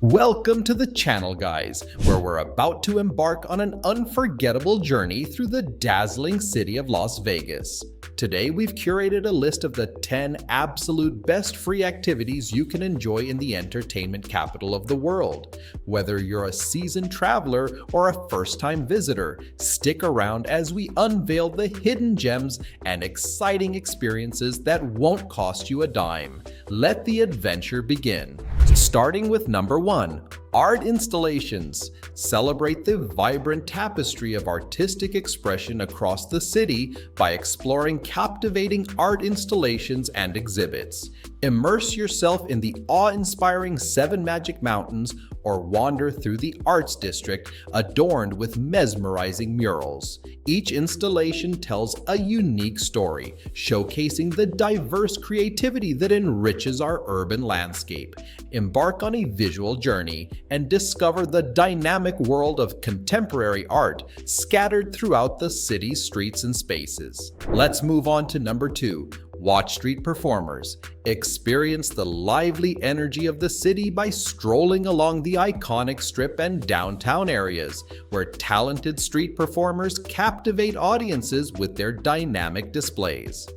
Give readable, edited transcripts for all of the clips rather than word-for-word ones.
Welcome to the channel, guys, where we're about to embark on an unforgettable journey through the dazzling city of Las Vegas. Today, we've curated a list of the 10 absolute best free activities you can enjoy in the entertainment capital of the world. Whether you're a seasoned traveler or a first-time visitor, stick around as we unveil the hidden gems and exciting experiences that won't cost you a dime. Let the adventure begin. Starting with number 1, art installations. Celebrate the vibrant tapestry of artistic expression across the city by exploring captivating art installations and exhibits. Immerse yourself in the awe-inspiring Seven Magic Mountains or wander through the Arts District adorned with mesmerizing murals. Each installation tells a unique story, showcasing the diverse creativity that enriches our urban landscape. Embark on a visual journey and discover the dynamic world of contemporary art scattered throughout the city's streets and spaces. Let's move on to number 2. Watch street performers. Experience the lively energy of the city by strolling along the iconic Strip and downtown areas, where talented street performers captivate audiences with their dynamic displays.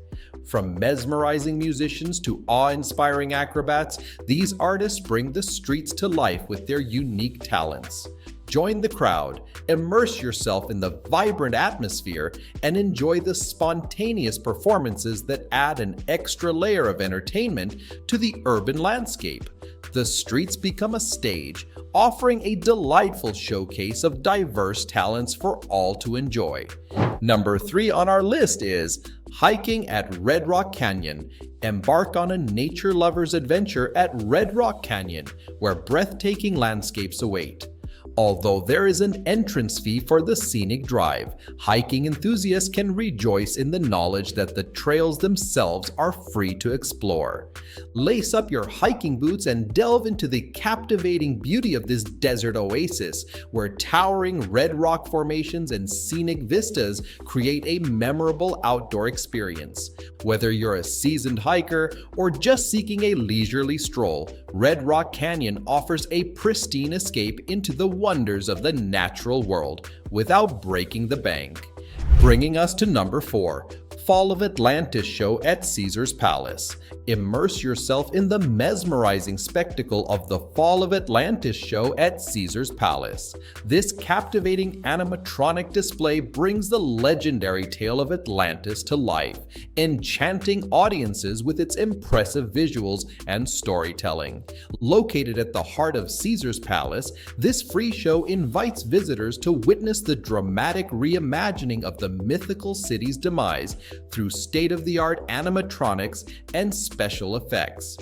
From mesmerizing musicians to awe-inspiring acrobats, these artists bring the streets to life with their unique talents. Join the crowd, immerse yourself in the vibrant atmosphere, and enjoy the spontaneous performances that add an extra layer of entertainment to the urban landscape. The streets become a stage, offering a delightful showcase of diverse talents for all to enjoy. Number 3 on our list is hiking at Red Rock Canyon. Embark on a nature lover's adventure at Red Rock Canyon, where breathtaking landscapes await. Although there is an entrance fee for the scenic drive, hiking enthusiasts can rejoice in the knowledge that the trails themselves are free to explore. Lace up your hiking boots and delve into the captivating beauty of this desert oasis, where towering red rock formations and scenic vistas create a memorable outdoor experience. Whether you're a seasoned hiker or just seeking a leisurely stroll, Red Rock Canyon offers a pristine escape into the wonders of the natural world without breaking the bank. Bringing us to number 4, Fall of Atlantis show at Caesars Palace. Immerse yourself in the mesmerizing spectacle of the Fall of Atlantis show at Caesars Palace. This captivating animatronic display brings the legendary tale of Atlantis to life, enchanting audiences with its impressive visuals and storytelling. Located at the heart of Caesars Palace, this free show invites visitors to witness the dramatic reimagining of the mythical city's demise through state-of-the-art animatronics and special effects.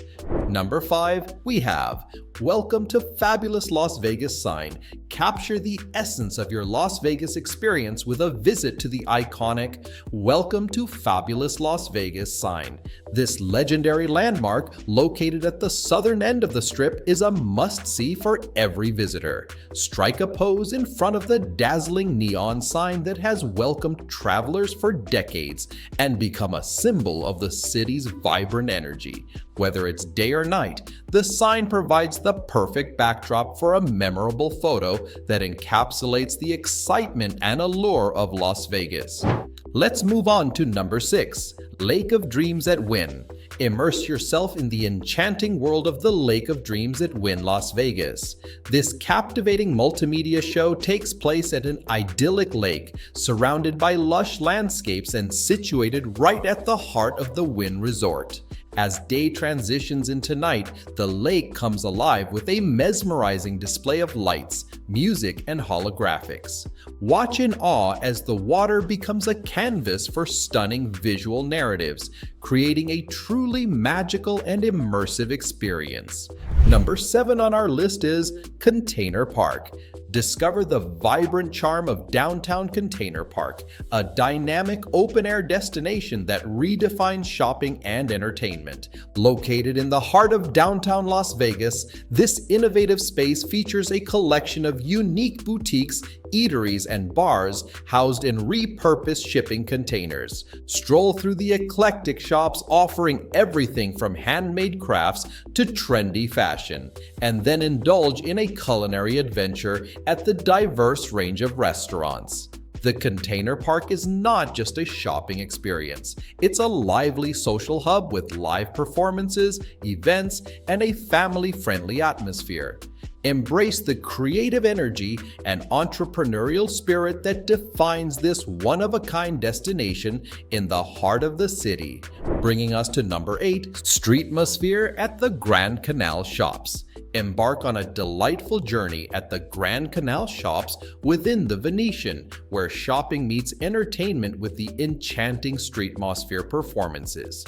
Number 5, we have Welcome to Fabulous Las Vegas sign. Capture the essence of your Las Vegas experience with a visit to the iconic Welcome to Fabulous Las Vegas sign. This legendary landmark, located at the southern end of the Strip, is a must-see for every visitor. Strike a pose in front of the dazzling neon sign that has welcomed travelers for decades and become a symbol of the city's vibrant energy. Whether it's day or night, the sign provides the perfect backdrop for a memorable photo that encapsulates the excitement and allure of Las Vegas. Let's move on to number 6, Lake of Dreams at Wynn. Immerse yourself in the enchanting world of the Lake of Dreams at Wynn Las Vegas. This captivating multimedia show takes place at an idyllic lake, surrounded by lush landscapes and situated right at the heart of the Wynn Resort. As day transitions into night, the lake comes alive with a mesmerizing display of lights, music, and holographics. Watch in awe as the water becomes a canvas for stunning visual narratives, creating a truly magical and immersive experience. Number 7 on our list is Container Park. Discover the vibrant charm of downtown Container Park, a dynamic open-air destination that redefines shopping and entertainment. Located in the heart of downtown Las Vegas, this innovative space features a collection of unique boutiques eateries and bars housed in repurposed shipping containers. Stroll through the eclectic shops offering everything from handmade crafts to trendy fashion, and then indulge in a culinary adventure at the diverse range of restaurants. The Container Park is not just a shopping experience. It's a lively social hub with live performances, events, and a family-friendly atmosphere. Embrace the creative energy and entrepreneurial spirit that defines this one-of-a-kind destination in the heart of the city. Bringing us to number 8, Streetmosphere at the Grand Canal Shops. Embark on a delightful journey at the Grand Canal Shops within the Venetian, where shopping meets entertainment with the enchanting Streetmosphere performances.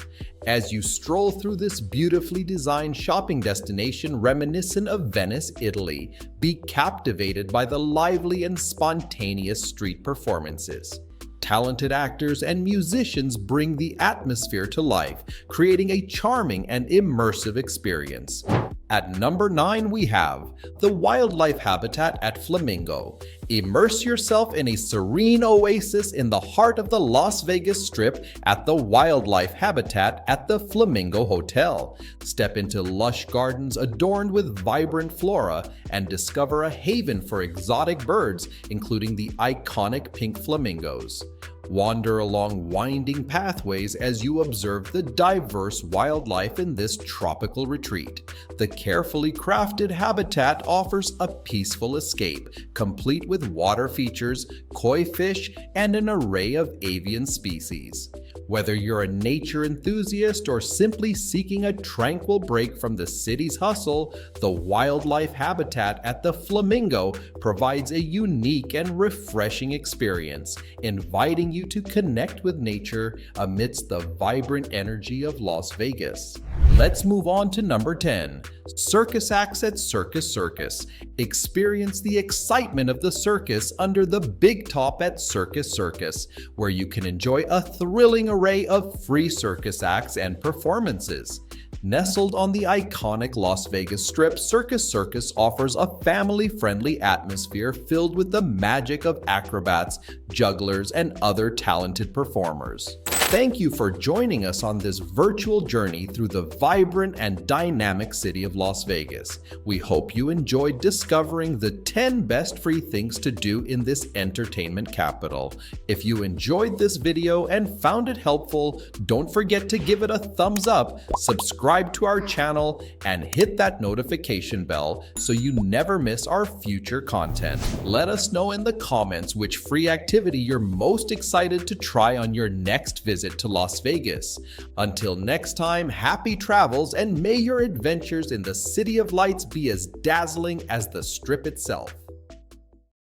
As you stroll through this beautifully designed shopping destination reminiscent of Venice, Italy, be captivated by the lively and spontaneous street performances. Talented actors and musicians bring the atmosphere to life, creating a charming and immersive experience. At number 9, we have the Wildlife Habitat at Flamingo. Immerse yourself in a serene oasis in the heart of the Las Vegas Strip at the Wildlife Habitat at the Flamingo Hotel. Step into lush gardens adorned with vibrant flora and discover a haven for exotic birds, including the iconic pink flamingos. Wander along winding pathways as you observe the diverse wildlife in this tropical retreat. The carefully crafted habitat offers a peaceful escape, complete with water features, koi fish, and an array of avian species. Whether you're a nature enthusiast or simply seeking a tranquil break from the city's hustle, the Wildlife Habitat at the Flamingo provides a unique and refreshing experience, inviting you to connect with nature amidst the vibrant energy of Las Vegas. Let's move on to number 10. Circus Acts at Circus Circus. Experience the excitement of the circus under the big top at Circus Circus, where you can enjoy a thrilling array of free circus acts and performances. Nestled on the iconic Las Vegas Strip, Circus Circus offers a family-friendly atmosphere filled with the magic of acrobats, jugglers, and other talented performers. Thank you for joining us on this virtual journey through the vibrant and dynamic city of Las Vegas. We hope you enjoyed discovering the 10 best free things to do in this entertainment capital. If you enjoyed this video and found it helpful, don't forget to give it a thumbs up, subscribe to our channel, and hit that notification bell so you never miss our future content. Let us know in the comments which free activity you're most excited to try on your next visit to Las Vegas. Until next time, happy travels, and may your adventures in the City of Lights be as dazzling as the Strip itself.